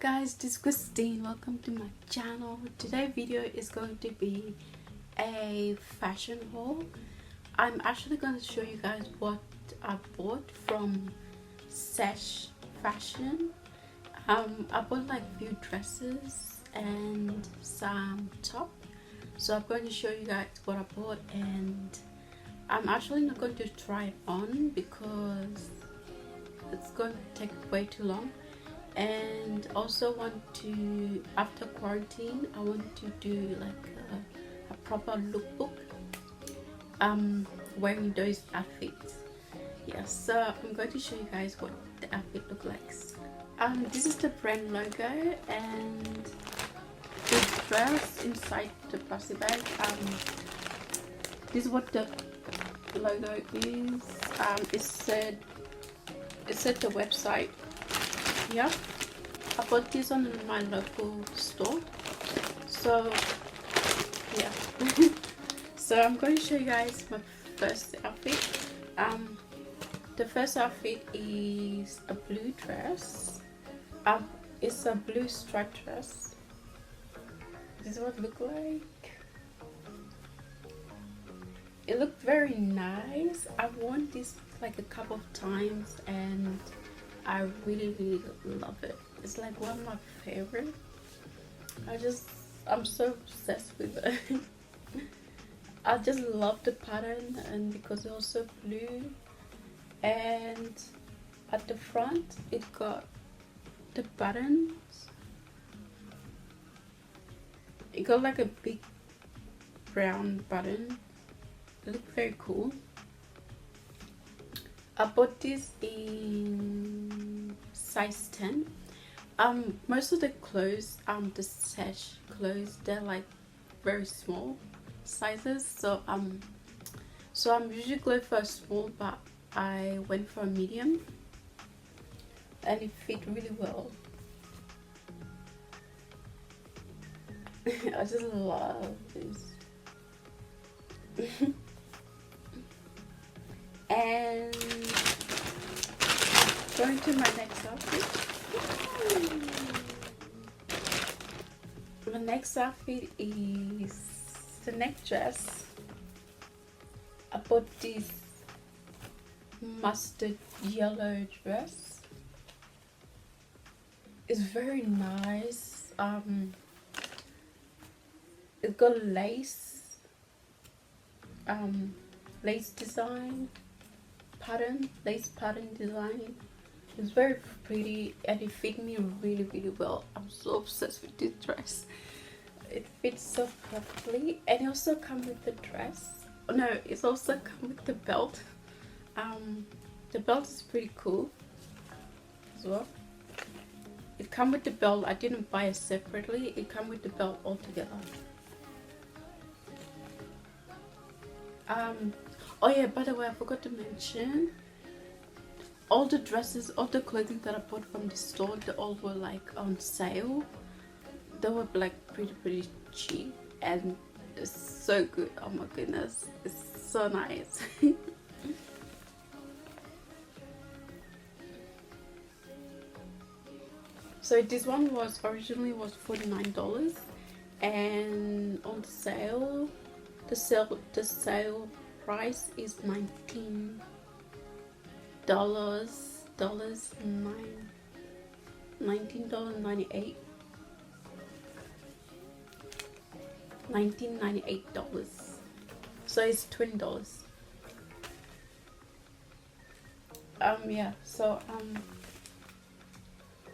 guys, this is Christine. Welcome to my channel. Today's video is going to be a fashion haul. I'm actually going to show you guys what I bought from Sesh Fashion. I bought like a few dresses and some top. So I'm going to show you guys what I bought, and I'm actually not going to try it on because it's going to take way too long. And also want to, after quarantine, I want to do like a proper lookbook wearing those outfits. Yeah, so I'm going to show you guys what the outfit looks like. This is the brand logo, and the dress inside the plastic bag. This is what the logo is. It said the website. Yeah, I bought this on my local store. So yeah. So I'm going to show you guys my first outfit. The first outfit is a blue dress. It's a blue striped dress. This is what it looks like. It looked very nice. I've worn this like a couple of times and I really love it. It's like one of my favorite. I'm so obsessed with it. I just love the pattern, and because it's also blue, and at the front it got the buttons. It got like a big brown button. It looked very cool. I bought this in size 10. Most of the clothes, the Sesh clothes, they're like very small sizes. So I'm usually going for a small, but I went for a medium, and it fit really well. I just love this. And going to my next outfit. My next outfit is the neck dress. I bought this mustard yellow dress. It's very nice. It got lace design. Lace pattern design. It's very pretty and it fit me really well. I'm so obsessed with this dress. It fits so perfectly, and it also comes with the dress. No, it's also come with the belt. The belt is pretty cool as well. It comes with the belt. I didn't buy it separately. It comes with the belt all together. Oh yeah, by the way, I forgot to mention, all the dresses, all the clothing that I bought from the store, they all were like on sale. They were like pretty cheap, and it's so good. Oh my goodness, it's so nice. So this one was originally $49, and on sale, the sale price is $19. $19.98. $19.98. So it's $20. Yeah. So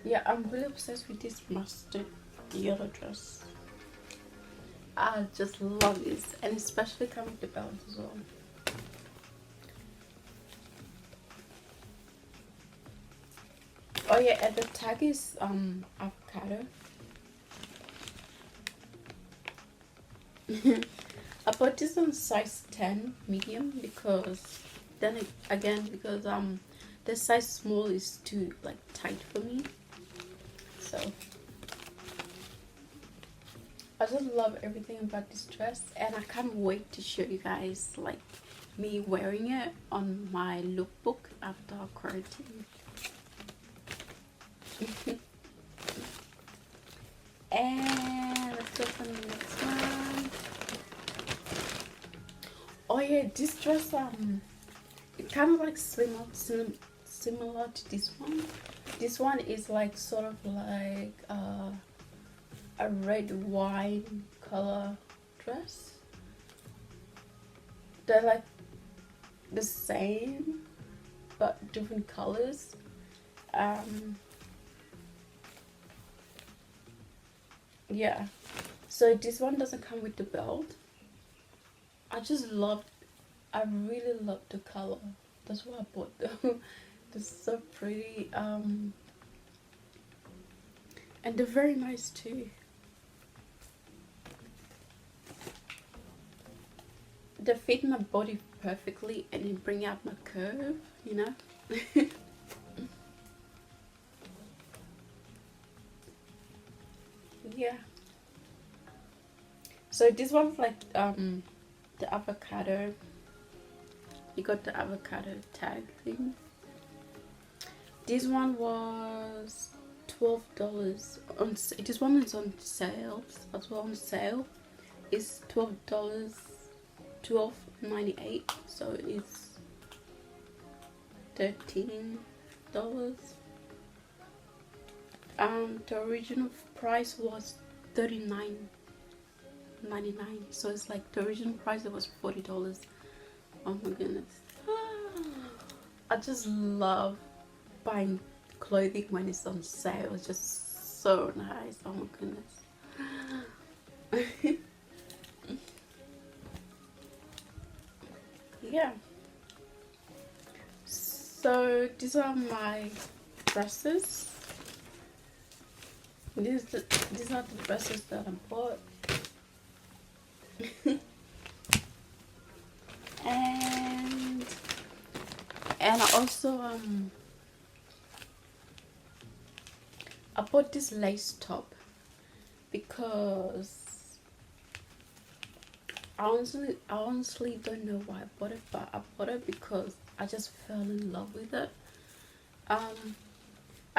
yeah, I'm really obsessed with this mustard yellow dress. I just love this, and especially coming with the belt as well. Oh yeah, and the tag is avocado. I bought this on size 10 medium because because the size small is too like tight for me. So I just love everything about this dress, and I can't wait to show you guys like me wearing it on my lookbook after quarantine. And let's go for the next one. Oh yeah, this dress it kind of like similar to this one. This one is like sort of like a red wine color dress. They're like the same but different colors. Yeah, so this one doesn't come with the belt. I really love the color. That's why I bought them. They're so pretty. And they're very nice too. They fit my body perfectly and they bring out my curve, you know. Yeah. So this one's like the avocado. You got the avocado tag thing. This one was $12 on. This one is on sale as well. On sale, it's $12, $12.98. So it's $13. The original price was $39.99. So it's like the original price it was $40. Oh my goodness. I just love buying clothing when it's on sale. It's just so nice. Oh my goodness. Yeah. So these are my dresses. These are the dresses that I bought. and I also I bought this lace top because I honestly don't know why I bought it, but I bought it because I just fell in love with it. I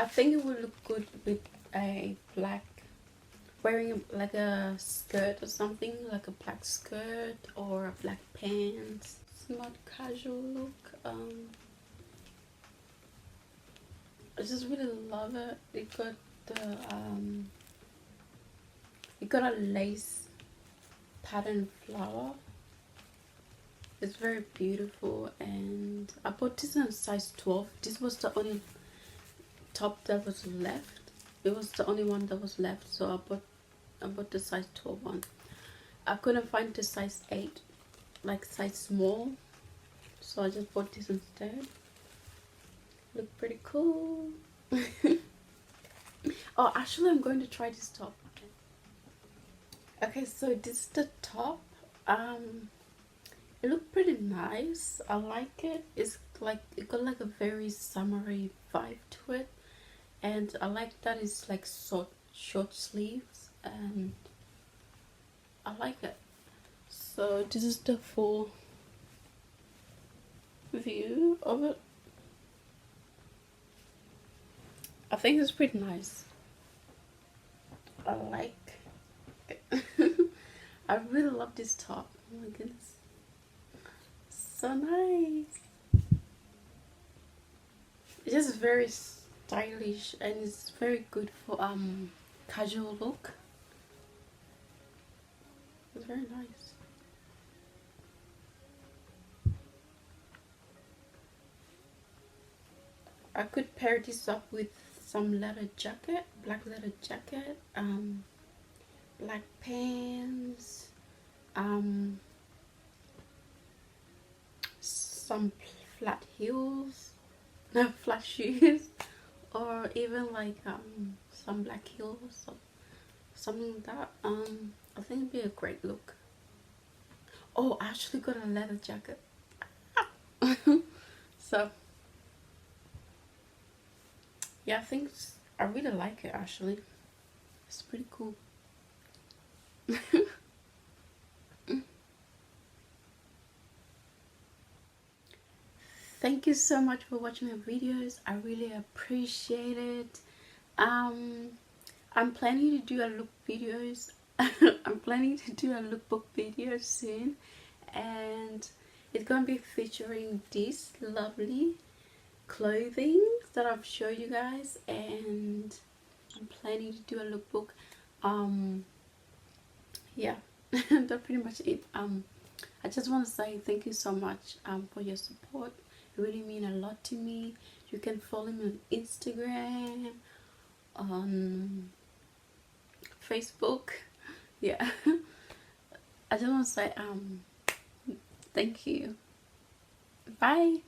think it would look good with a black, wearing like a skirt or something, like a black skirt or a black pants. Smart casual look. I just really love it. It got the it got a lace pattern flower. It's very beautiful, and I bought this in a size 12. This was the only top that was left. It was the only one that was left, so I bought the size 12 one. I couldn't find the size 8, like size small, so I just bought this instead. Look pretty cool. Oh, actually I'm going to try this top. Okay, so this is the top. It looked pretty nice. I like it. It's like, it got like a very summery vibe to it, and I like that it's like short sleeves, and I like it. So this is the full view of it. I think it's pretty nice. I like it. I really love this top. Oh my goodness, so nice. It's just very stylish, and it's very good for casual look. It's very nice. I could pair this up with some leather jacket, black leather jacket, black pants, some flat heels, no, flat shoes, or even like some black heels, or something like that. I think it'd be a great look. Oh, I actually got a leather jacket. So yeah, I really like it actually. It's pretty cool. Thank you so much for watching my videos. I really appreciate it. I'm planning to do a look videos. I'm planning to do a lookbook video soon, and it's gonna be featuring this lovely clothing that I've showed you guys, and I'm planning to do a lookbook. Yeah, that's pretty much it. I just want to say thank you so much for your support. It really means a lot to me. You can follow me on Instagram, on Facebook. Yeah. I just want to say thank you. Bye.